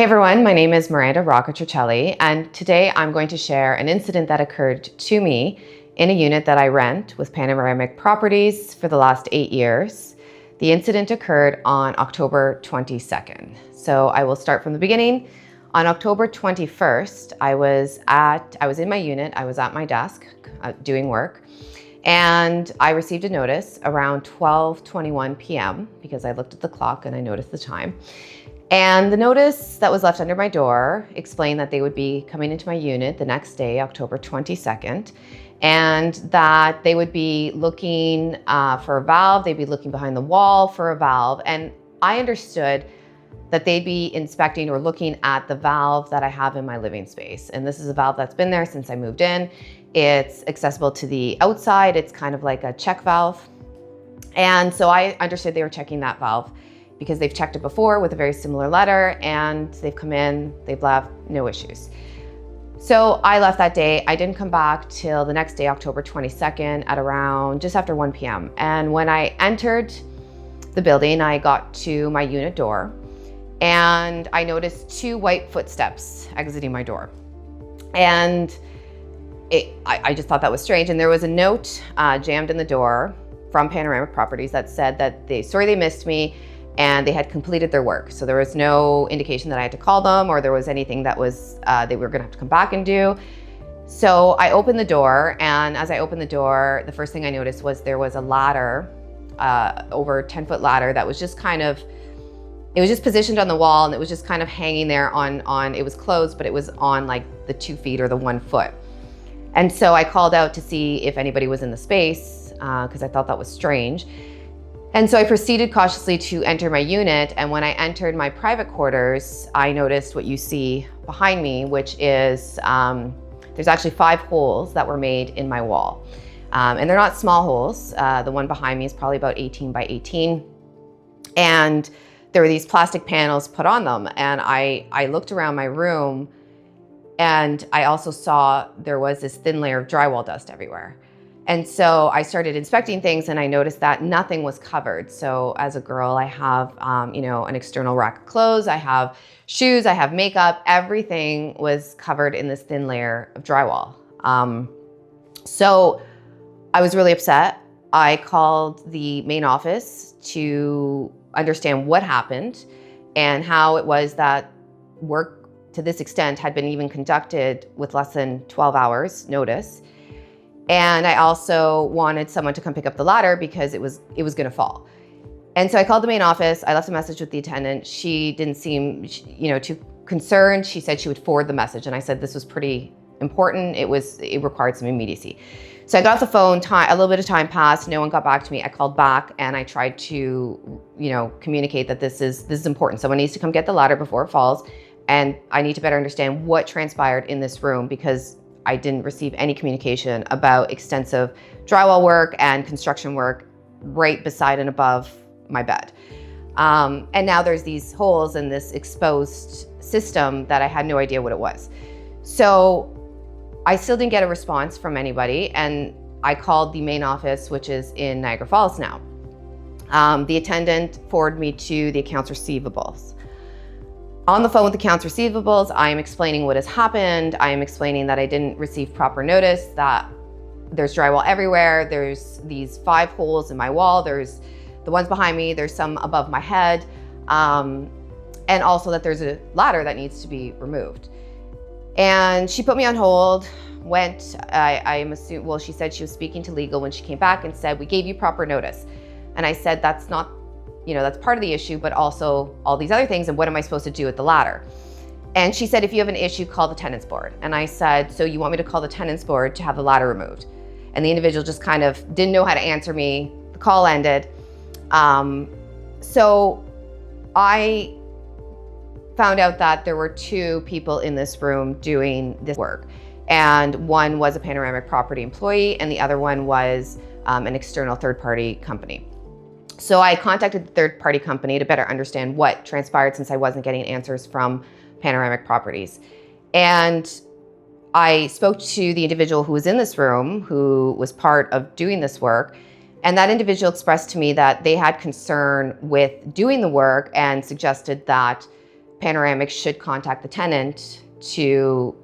Hey everyone, my name is Miranda Rocca-Tricelli, and today I'm going to share an incident that occurred to me in a unit that I rent with Panoramic Properties for the last 8 years. The incident occurred on October 22nd. So I will start from the beginning. On October 21st, I was in my unit, I was at my desk doing work, and I received a notice around 12:21 p.m. because I looked at the clock and I noticed the time. And the notice that was left under my door explained that they would be coming into my unit the next day, October 22nd, and that they would be looking for a valve. They'd be looking behind the wall for a valve. And I understood that they'd be inspecting or looking at the valve that I have in my living space. And this is a valve that's been there since I moved in. It's accessible to the outside. It's kind of like a check valve. And so I understood they were checking that valve because they've checked it before with a very similar letter, and they've come in, they've left, no issues. So I left that day. I didn't come back till the next day, October 22nd, at around just after 1 p.m. And when I entered the building, I got to my unit door and I noticed 2 white footsteps exiting my door. And I just thought that was strange. And there was a note jammed in the door from Panoramic Properties that said that sorry they missed me, and they had completed their work. So there was no indication that I had to call them or there was anything that was they were gonna have to come back and do. So I opened the door, and as I opened the door, the first thing I noticed was there was a ladder, over a 10-foot ladder that was just it was just positioned on the wall, and it was just kind of hanging there on it was closed, but it was on like the 2 feet or the 1 foot. And so I called out to see if anybody was in the space because I thought that was strange. And so I proceeded cautiously to enter my unit, and when I entered my private quarters, I noticed what you see behind me, which is there's actually 5 holes that were made in my wall. And they're not small holes. The one behind me is probably about 18 by 18. And there were these plastic panels put on them. And I looked around my room, and I also saw there was this thin layer of drywall dust everywhere. And so I started inspecting things, and I noticed that nothing was covered. So as a girl, I have, an external rack of clothes, I have shoes, I have makeup, everything was covered in this thin layer of drywall. So I was really upset. I called the main office to understand what happened and how it was that work to this extent had been even conducted with less than 12 hours notice. And I also wanted someone to come pick up the ladder because it was gonna fall. And so I called the main office. I left a message with the attendant. She didn't seem, too concerned. She said she would forward the message. And I said this was pretty important. It required some immediacy. So I got off the phone, a little bit of time passed. No one got back to me. I called back and I tried to, communicate that this is important. Someone needs to come get the ladder before it falls. And I need to better understand what transpired in this room because I didn't receive any communication about extensive drywall work and construction work right beside and above my bed. And now there's these holes in this exposed system that I had no idea what it was. So I still didn't get a response from anybody, and I called the main office, which is in Niagara Falls now. The attendant forwarded me to the accounts receivables. On the phone with accounts receivables, I am explaining what has happened. I am explaining that I didn't receive proper notice, that there's drywall everywhere. There's these 5 holes in my wall. There's the ones behind me. There's some above my head. And also that there's a ladder that needs to be removed. And she put me on hold, she said she was speaking to legal when she came back and said, we gave you proper notice. And I said, that's not, that's part of the issue, but also all these other things. And what am I supposed to do with the ladder? And she said, if you have an issue, call the tenants board. And I said, so you want me to call the tenants board to have the ladder removed? And the individual just kind of didn't know how to answer me. The call ended. So I found out that there were 2 people in this room doing this work. And one was a Panoramic Property employee, and the other one was an external third-party company. So I contacted the third-party company to better understand what transpired since I wasn't getting answers from Panoramic Properties. And I spoke to the individual who was in this room, who was part of doing this work, and that individual expressed to me that they had concern with doing the work and suggested that Panoramic should contact the tenant to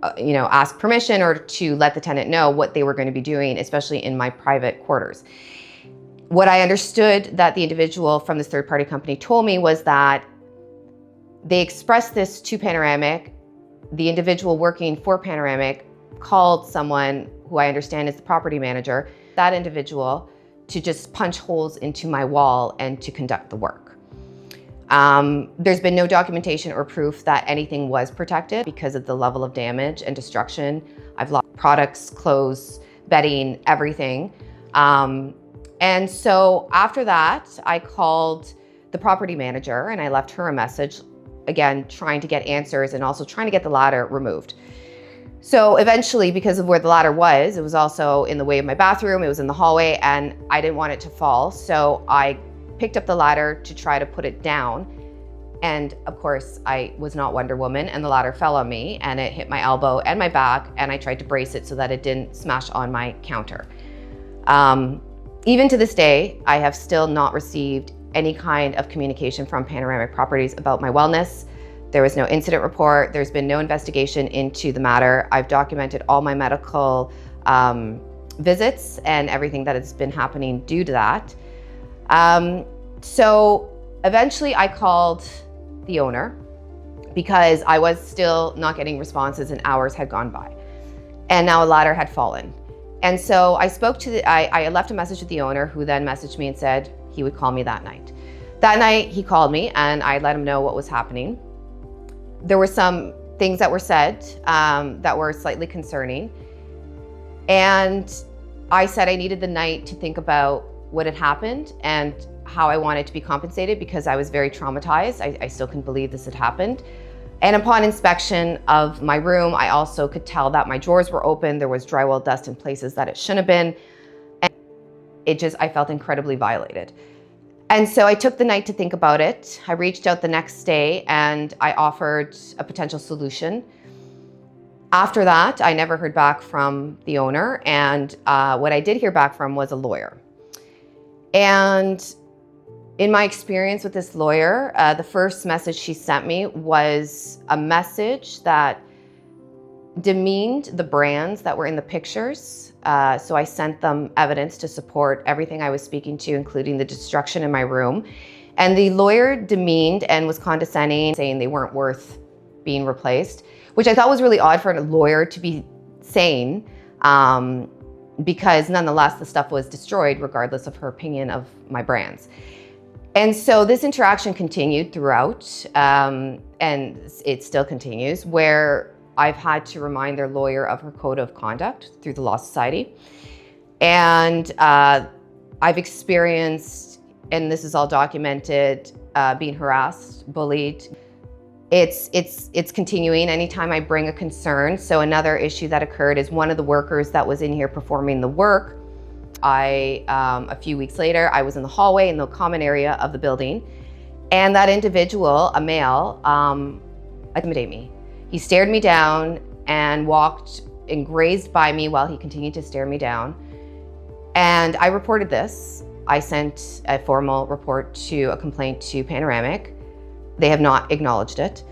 ask permission or to let the tenant know what they were going to be doing, especially in my private quarters. What I understood that the individual from this third-party company told me was that they expressed this to Panoramic. The individual working for Panoramic called someone who I understand is the property manager, that individual, to just punch holes into my wall and to conduct the work. There's been no documentation or proof that anything was protected because of the level of damage and destruction. I've lost products, clothes, bedding, everything. And so after that, I called the property manager and I left her a message, again, trying to get answers and also trying to get the ladder removed. So eventually, because of where the ladder was, it was also in the way of my bathroom, it was in the hallway, and I didn't want it to fall. So I picked up the ladder to try to put it down. And of course, I was not Wonder Woman, and the ladder fell on me and it hit my elbow and my back, and I tried to brace it so that it didn't smash on my counter. Even to this day, I have still not received any kind of communication from Panoramic Properties about my wellness. There was no incident report. There's been no investigation into the matter. I've documented all my medical visits and everything that has been happening due to that. So eventually I called the owner because I was still not getting responses and hours had gone by. And now a ladder had fallen. And so I spoke to I left a message with the owner, who then messaged me and said he would call me that night. That night he called me and I let him know what was happening. There were some things that were said that were slightly concerning. And I said I needed the night to think about what had happened and how I wanted to be compensated, because I was very traumatized. I still couldn't believe this had happened. And upon inspection of my room, I also could tell that my drawers were open. There was drywall dust in places that it shouldn't have been. And I felt incredibly violated. And so I took the night to think about it. I reached out the next day and I offered a potential solution. After that, I never heard back from the owner. And what I did hear back from was a lawyer. And in my experience with this lawyer, the first message she sent me was a message that demeaned the brands that were in the pictures. So I sent them evidence to support everything I was speaking to, including the destruction in my room. And the lawyer demeaned and was condescending, saying they weren't worth being replaced, which I thought was really odd for a lawyer to be saying, because nonetheless, the stuff was destroyed regardless of her opinion of my brands. And so this interaction continued throughout, and it still continues, where I've had to remind their lawyer of her code of conduct through the Law Society. And I've experienced, and this is all documented, being harassed, bullied. It's continuing anytime I bring a concern. So another issue that occurred is one of the workers that was in here performing the work, a few weeks later, I was in the hallway in the common area of the building, and that individual, a male, intimidated me. He stared me down and walked and grazed by me while he continued to stare me down. And I reported this. I sent a formal report a complaint to Panoramic. They have not acknowledged it.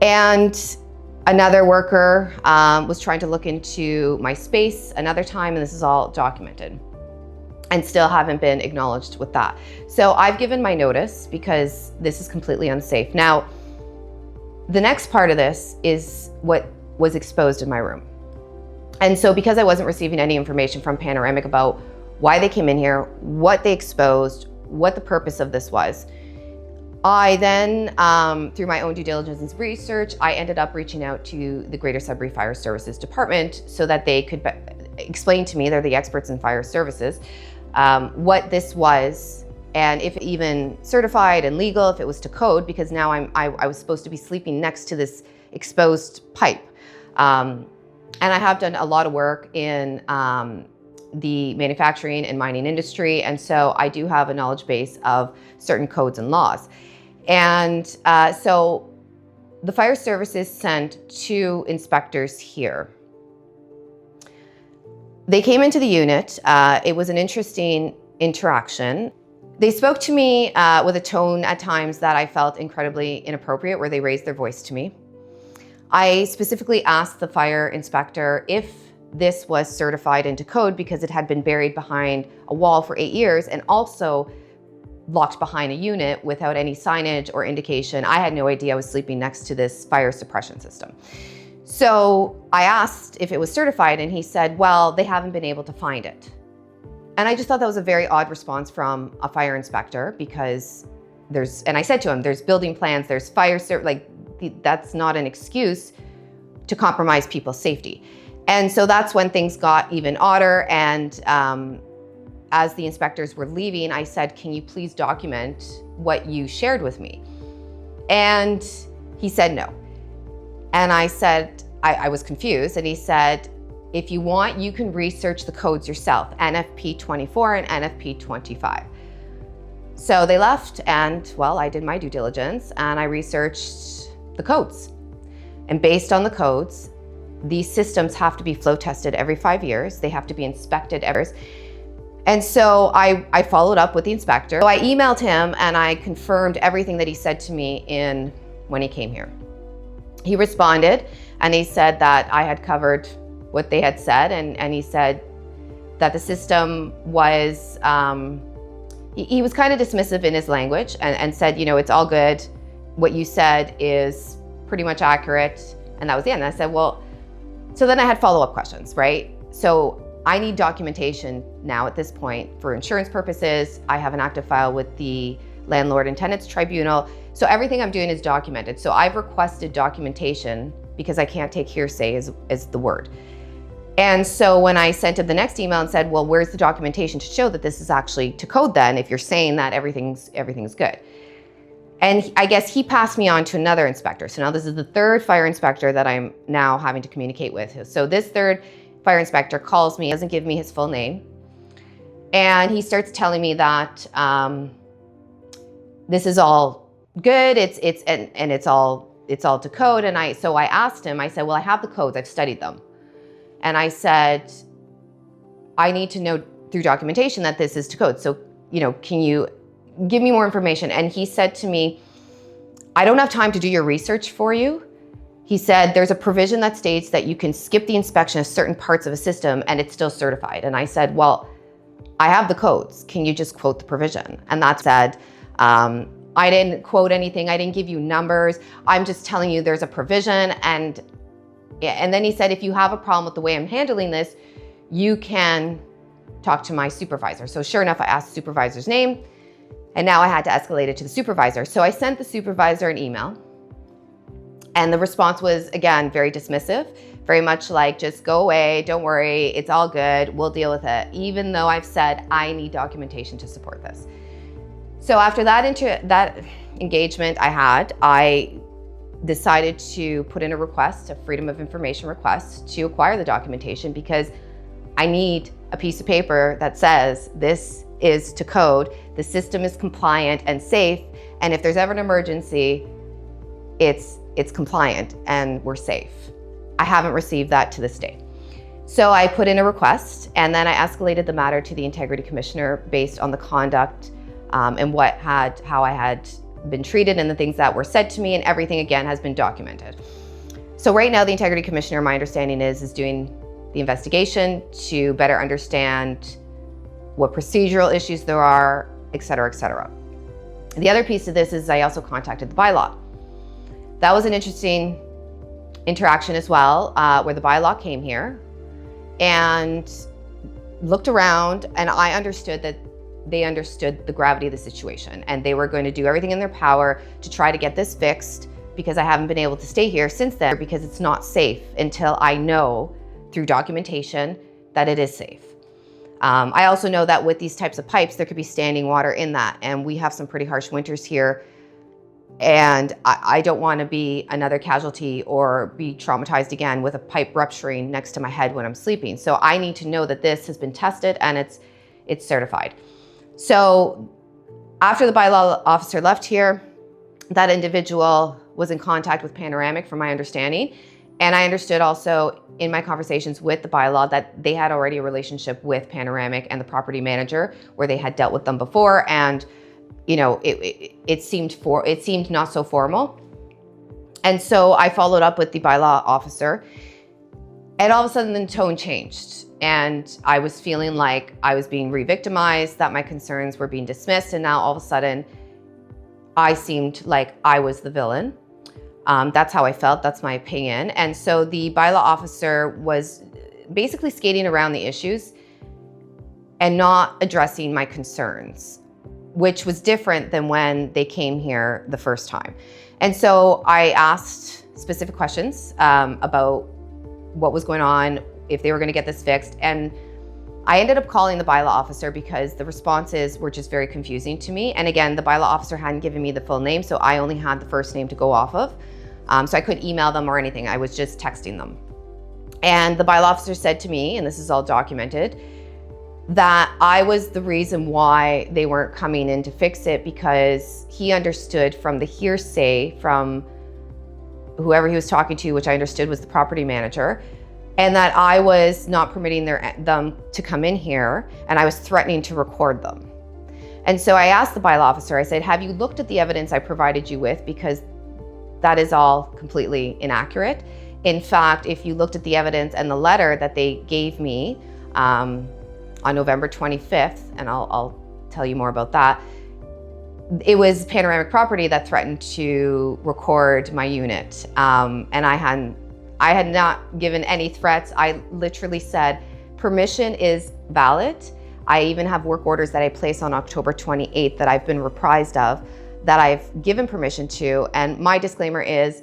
And another worker was trying to look into my space another time, and this is all documented, and still haven't been acknowledged with that. So I've given my notice because this is completely unsafe. Now, the next part of this is what was exposed in my room. And so because I wasn't receiving any information from Panoramic about why they came in here, what they exposed, what the purpose of this was, I then, through my own due diligence and research, I ended up reaching out to the Greater Sudbury Fire Services Department so that they could explain to me, they're the experts in fire services, what this was, and if even certified and legal, if it was to code, because now I was supposed to be sleeping next to this exposed pipe. And I have done a lot of work in the manufacturing and mining industry, and so I do have a knowledge base of certain codes and laws. And so the fire services sent 2 inspectors here. They came into the unit. It was an interesting interaction. They spoke to me with a tone at times that I felt incredibly inappropriate, where they raised their voice to me. I specifically asked the fire inspector if this was certified into code because it had been buried behind a wall for 8 years and also locked behind a unit without any signage or indication. I had no idea I was sleeping next to this fire suppression system. So I asked if it was certified, and he said, well, they haven't been able to find it. And I just thought that was a very odd response from a fire inspector, because and I said to him, there's building plans, there's fire, that's not an excuse to compromise people's safety. And so that's when things got even odder. And as the inspectors were leaving, I said, can you please document what you shared with me? And he said no. And I said, I was confused. And he said, if you want, you can research the codes yourself, NFP 24 and NFP 25. So they left, and well, I did my due diligence and I researched the codes. And based on the codes, these systems have to be flow tested every 5 years. They have to be inspected every year. And so I followed up with the inspector. So I emailed him and I confirmed everything that he said to me when he came here. He responded and he said that I had covered what they had said, and he said that the system was, he was kind of dismissive in his language and said, it's all good. What you said is pretty much accurate. And that was the end. And I said, well, so then I had follow-up questions, right? So I need documentation now at this point for insurance purposes. I have an active file with the Landlord and Tenants Tribunal. So everything I'm doing is documented. So I've requested documentation because I can't take hearsay as the word. And so when I sent him the next email and said, well, where's the documentation to show that this is actually to code then, if you're saying that everything's good? And I guess he passed me on to another inspector. So now this is the third fire inspector that I'm now having to communicate with. So this third fire inspector calls me, doesn't give me his full name. And he starts telling me that this is all good, it's all to code. And so I asked him, I said, well, I have the codes, I've studied them. And I said, I need to know through documentation that this is to code. So, can you give me more information? And he said to me, I don't have time to do your research for you. He said, there's a provision that states that you can skip the inspection of certain parts of a system and it's still certified. And I said, well, I have the codes. Can you just quote the provision? And that said, I didn't quote anything. I didn't give you numbers. I'm just telling you there's a provision. And then he said, if you have a problem with the way I'm handling this, you can talk to my supervisor. So sure enough, I asked the supervisor's name, and now I had to escalate it to the supervisor. So I sent the supervisor an email, and the response was, again, very dismissive, very much like, just go away, don't worry, it's all good, we'll deal with it, even though I've said I need documentation to support this. So after that engagement I decided to put in a request, a Freedom of Information request, to acquire the documentation, because I need a piece of paper that says this is to code, the system is compliant and safe, and if there's ever an emergency, it's compliant and we're safe. I haven't received that to this day. So I put in a request, and then I escalated the matter to the Integrity Commissioner based on the conduct and how I had been treated and the things that were said to me, and everything again has been documented. So right now the Integrity Commissioner, my understanding is doing the investigation to better understand what procedural issues there are, et cetera, et cetera. The other piece of this is I also contacted the Bylaw. That was an interesting interaction as well, where the Bylaw came here and looked around, and I understood that they understood the gravity of the situation, and they were going to do everything in their power to try to get this fixed, because I haven't been able to stay here since then, because it's not safe until I know through documentation that it is safe. I also know that with these types of pipes, there could be standing water in that, and we have some pretty harsh winters here, and I don't want to be another casualty or be traumatized again with a pipe rupturing next to my head when I'm sleeping. So I need to know that this has been tested and it's certified. So after the Bylaw officer left here, that individual was in contact with Panoramic, from my understanding, And I understood also in my conversations with the bylaw that they had already a relationship with Panoramic and the property manager where they had dealt with them before. And, you know, it seemed not so formal. And so I followed up with the bylaw officer, and all of a sudden the tone changed. And I was feeling like I was being re-victimized, that my concerns were being dismissed. And now all of a sudden I seemed like I was the villain. That's how I felt. That's my opinion. And so the bylaw officer was basically skating around the issues and not addressing my concerns, which was different than when they came here the first time. And so I asked specific questions about what was going on, if they were going to get this fixed. And I ended up calling the bylaw officer because the responses were just very confusing to me. And again, the bylaw officer hadn't given me the full name, so I only had the first name to go off of. So I couldn't email them or anything. I was just texting them. And the bylaw officer said to me, and this is all documented, that I was the reason why they weren't coming in to fix it, because he understood from the hearsay from whoever he was talking to, which I understood was the property manager, and that I was not permitting them to come in here, and I was threatening to record them. And so I asked the bylaw officer, I said, have you looked at the evidence I provided you with? Because that is all completely inaccurate. In fact, if you looked at the evidence and the letter that they gave me on November 25th, and I'll tell you more about that, it was Panoramic Property that threatened to record my unit. And I had not given any threats. I literally said, permission is valid. I even have work orders that I placed on October 28th that I've been reprised of, that I've given permission to. And my disclaimer is,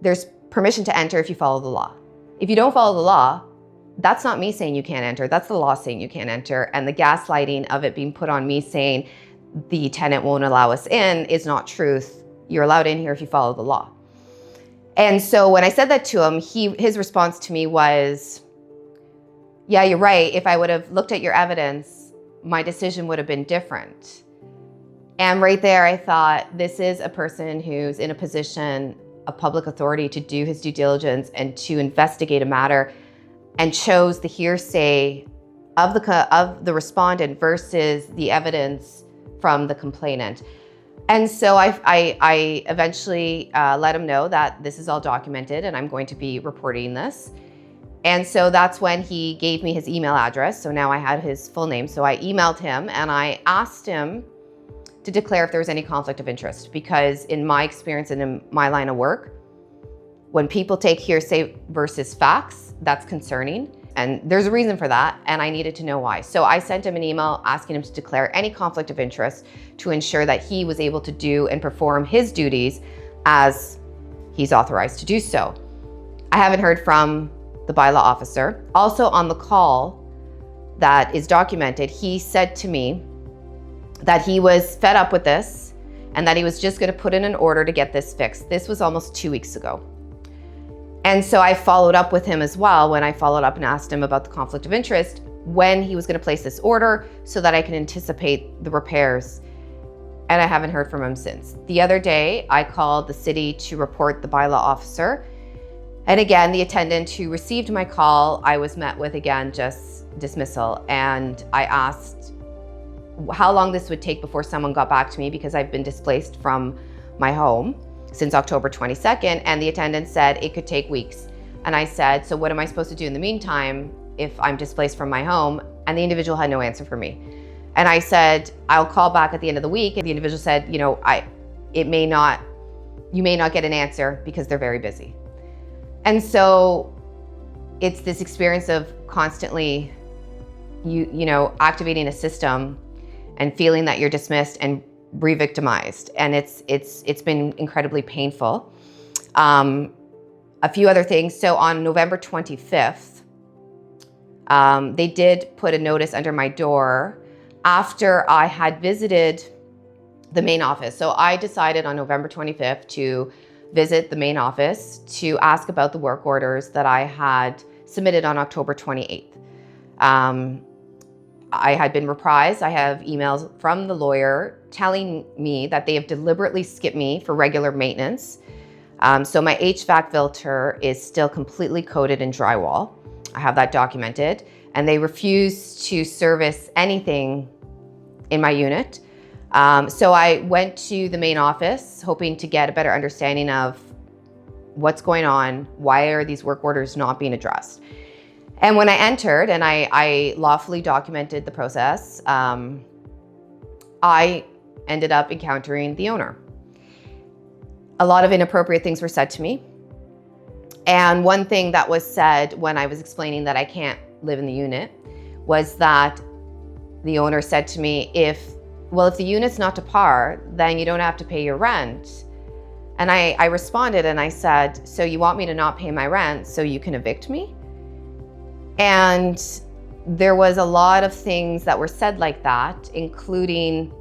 there's permission to enter if you follow the law. If you don't follow the law, that's not me saying you can't enter, that's the law saying you can't enter. And the gaslighting of it being put on me saying the tenant won't allow us in is not truth. You're allowed in here if you follow the law. And so when I said that to him, his response to me was, yeah, you're right. If I would have looked at your evidence, my decision would have been different. And right there, I thought, this is a person who's in a position of public authority to do his due diligence and to investigate a matter, and chose the hearsay of the respondent versus the evidence from the complainant. And so I eventually let him know that this is all documented and I'm going to be reporting this. And so that's when he gave me his email address. So now I had his full name. So I emailed him and I asked him to declare if there was any conflict of interest, because in my experience and in my line of work, when people take hearsay versus facts, that's concerning. And there's a reason for that, and I needed to know why. So I sent him an email asking him to declare any conflict of interest to ensure that he was able to do and perform his duties as he's authorized to do so. I haven't heard from the bylaw officer. Also on the call that is documented, he said to me that he was fed up with this and that he was just gonna put in an order to get this fixed. This was almost 2 weeks ago. And so I followed up with him as well when I followed up and asked him about the conflict of interest, when he was going to place this order so that I can anticipate the repairs. And I haven't heard from him since. The other day, I called the city to report the bylaw officer. And again, the attendant who received my call, I was met with, again, just dismissal. And I asked how long this would take before someone got back to me, because I've been displaced from my home since October 22nd, and the attendant said it could take weeks. And I said, so what am I supposed to do in the meantime if I'm displaced from my home? And the individual had no answer for me. And I said, I'll call back at the end of the week. And the individual said, you may not get an answer because they're very busy. And so it's this experience of constantly, activating a system and feeling that you're dismissed and re-victimized, and it's been incredibly painful. A few other things. So on November 25th, they did put a notice under my door after I had visited the main office. So I decided on November 25th to visit the main office to ask about the work orders that I had submitted on October 28th. I had been reprised. I have emails from the lawyer telling me that they have deliberately skipped me for regular maintenance. So my HVAC filter is still completely coated in drywall. I have that documented, and they refuse to service anything in my unit. So I went to the main office hoping to get a better understanding of what's going on, why are these work orders not being addressed? And when I entered and I lawfully documented the process, I ended up encountering the owner. A lot of inappropriate things were said to me. And one thing that was said when I was explaining that I can't live in the unit was that the owner said to me, if the unit's not to par, then you don't have to pay your rent. And I responded and I said, so you want me to not pay my rent so you can evict me? And there was a lot of things that were said like that, including,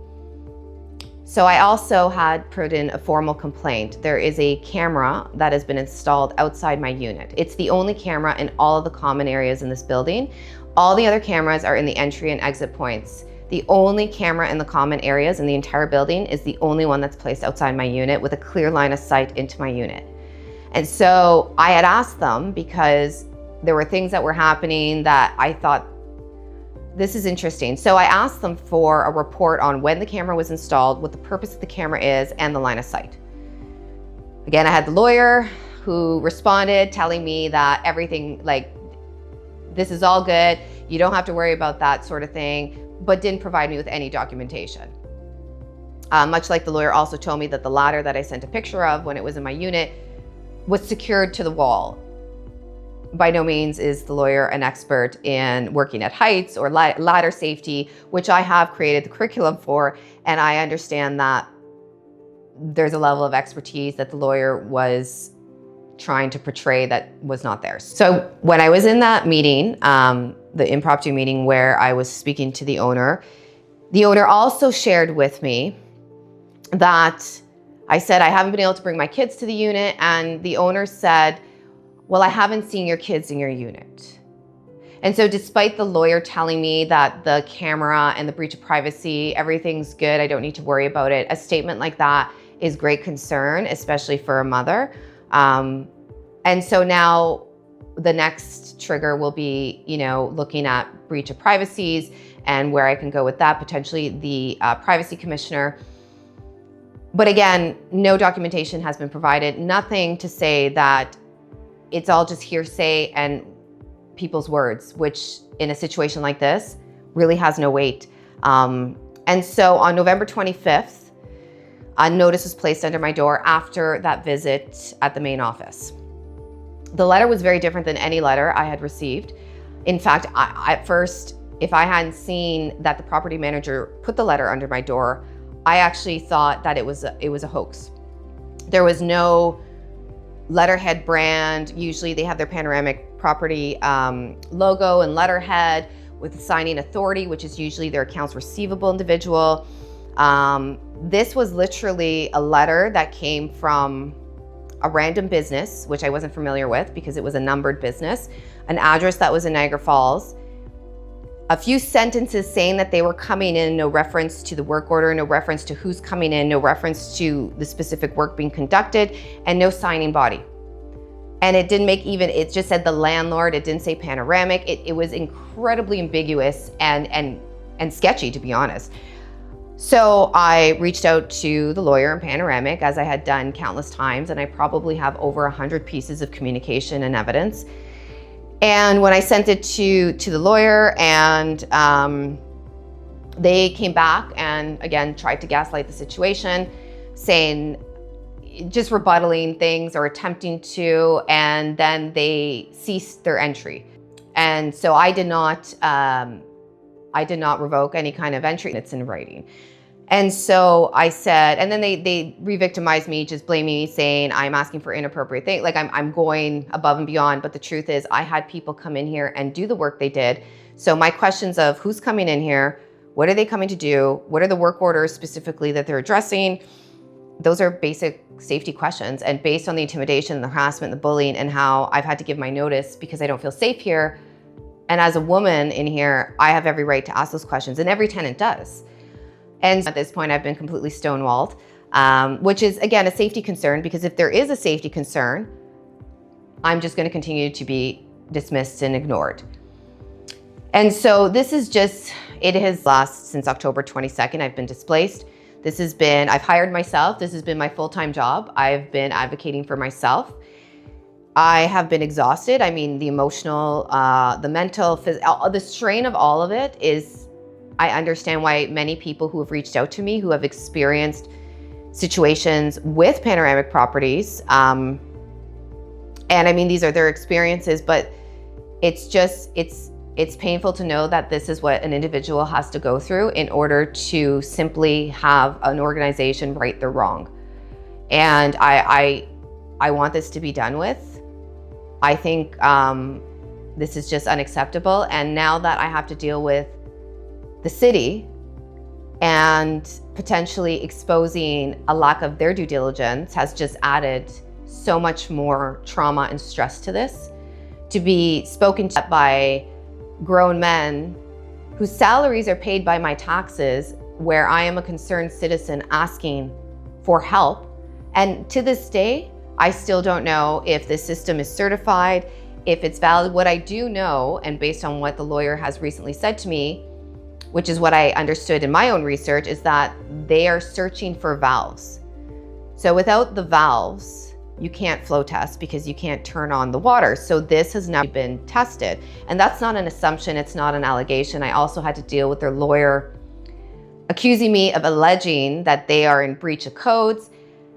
so I also had put in a formal complaint. There is a camera that has been installed outside my unit. It's the only camera in all of the common areas in this building. All the other cameras are in the entry and exit points. The only camera in the common areas in the entire building is the only one that's placed outside my unit with a clear line of sight into my unit. And so I had asked them, because there were things that were happening that I thought, this is interesting. So I asked them for a report on when the camera was installed, what the purpose of the camera is, and the line of sight. Again, I had the lawyer who responded telling me that everything, like, this is all good, you don't have to worry about that sort of thing, but didn't provide me with any documentation. Much like the lawyer also told me that the ladder that I sent a picture of when it was in my unit was secured to the wall. By no means is the lawyer an expert in working at heights or ladder safety, which I have created the curriculum for, and I understand that there's a level of expertise that the lawyer was trying to portray that was not there. So when I was in that meeting, the impromptu meeting where I was speaking to the owner also shared with me that I said, I haven't been able to bring my kids to the unit, and the owner said, well, I haven't seen your kids in your unit. And so despite the lawyer telling me that the camera and the breach of privacy, everything's good, I don't need to worry about it, a statement like that is great concern, especially for a mother. And so now the next trigger will be, looking at breach of privacies and where I can go with that, potentially the privacy commissioner. But again, no documentation has been provided, nothing to say that it's all just hearsay and people's words, which in a situation like this really has no weight. And so on November 25th, a notice was placed under my door after that visit at the main office. The letter was very different than any letter I had received. In fact, at first, if I hadn't seen that the property manager put the letter under my door, I actually thought that it was a hoax. There was no letterhead brand. Usually they have their Panoramic Property logo and letterhead with signing authority, which is usually their accounts receivable individual. This was literally a letter that came from a random business, which I wasn't familiar with because it was a numbered business, an address that was in Niagara Falls, a few sentences saying that they were coming in, no reference to the work order, no reference to who's coming in, no reference to the specific work being conducted, and no signing body. And it didn't make it just said the landlord, it didn't say Panoramic. It was incredibly ambiguous and sketchy, to be honest. So I reached out to the lawyer in Panoramic, as I had done countless times, and I probably have over 100 pieces of communication and evidence. And when I sent it to the lawyer, and they came back and again tried to gaslight the situation, saying, just rebuttaling things or attempting to, and then they ceased their entry. And so I did not revoke any kind of entry. It's in writing. And so I said, and then they re-victimized me, just blaming me, saying I'm asking for inappropriate things, like I'm going above and beyond. But the truth is I had people come in here and do the work they did. So my questions of who's coming in here, what are they coming to do, what are the work orders specifically that they're addressing, those are basic safety questions. And based on the intimidation, the harassment, the bullying, and how I've had to give my notice because I don't feel safe here, and as a woman in here, I have every right to ask those questions, and every tenant does. And at this point, I've been completely stonewalled. which is, again, a safety concern, because if there is a safety concern, I'm just going to continue to be dismissed and ignored. And so this is just, it has lasted since October 22nd. I've been displaced. I've hired myself. This has been my full-time job. I've been advocating for myself. I have been exhausted. I mean, the emotional, the mental, the strain of all of it is, I understand why many people who have reached out to me, who have experienced situations with Panoramic Properties, and I mean, these are their experiences, but it's painful to know that this is what an individual has to go through in order to simply have an organization right their wrong. And I want this to be done with. I think this is just unacceptable. And now that I have to deal with the city and potentially exposing a lack of their due diligence has just added so much more trauma and stress to this. To be spoken to by grown men whose salaries are paid by my taxes, where I am a concerned citizen asking for help. And to this day, I still don't know if this system is certified, if it's valid. What I do know, and based on what the lawyer has recently said to me, which is what I understood in my own research, is that they are searching for valves. So without the valves, you can't flow test because you can't turn on the water. So this has now been tested. And that's not an assumption, it's not an allegation. I also had to deal with their lawyer accusing me of alleging that they are in breach of codes.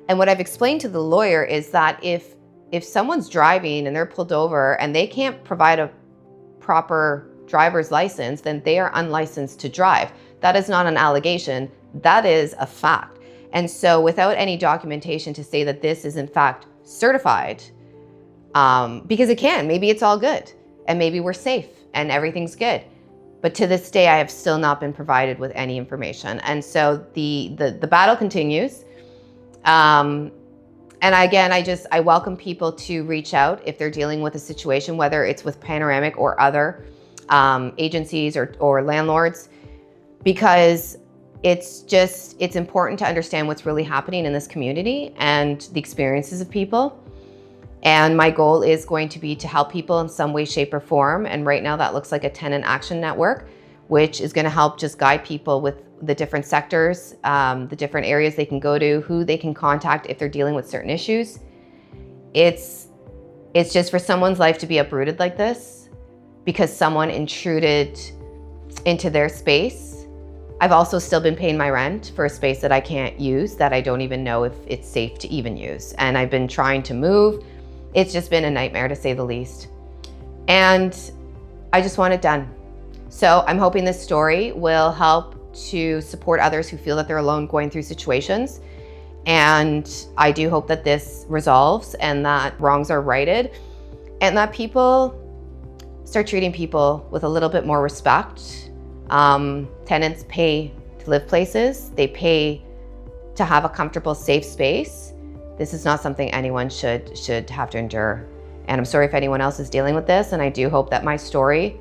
And what I've explained to the lawyer is that if someone's driving and they're pulled over and they can't provide a proper driver's license, then they are unlicensed to drive. That is not an allegation, that is a fact. And so without any documentation to say that this is in fact certified, because it can, maybe it's all good and maybe we're safe and everything's good. But to this day, I have still not been provided with any information. And so the battle continues. And again, I welcome people to reach out if they're dealing with a situation, whether it's with Panoramic or other agencies or landlords, because it's important to understand what's really happening in this community and the experiences of people. And my goal is going to be to help people in some way, shape, or form. And right now that looks like a tenant action network, which is going to help just guide people with the different sectors, the different areas they can go to, who they can contact if they're dealing with certain issues. It's just for someone's life to be uprooted like this because someone intruded into their space. I've also still been paying my rent for a space that I can't use, that I don't even know if it's safe to even use. And I've been trying to move. It's just been a nightmare, to say the least. And I just want it done. So I'm hoping this story will help to support others who feel that they're alone going through situations. And I do hope that this resolves and that wrongs are righted and that people start treating people with a little bit more respect. Tenants pay to live places. They pay to have a comfortable, safe space. This is not something anyone should have to endure. And I'm sorry if anyone else is dealing with this. And I do hope that my story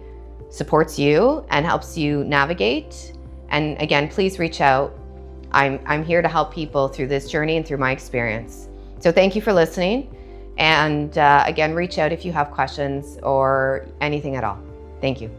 supports you and helps you navigate. And again, please reach out. I'm here to help people through this journey and through my experience. So thank you for listening. And again, reach out if you have questions or anything at all. Thank you.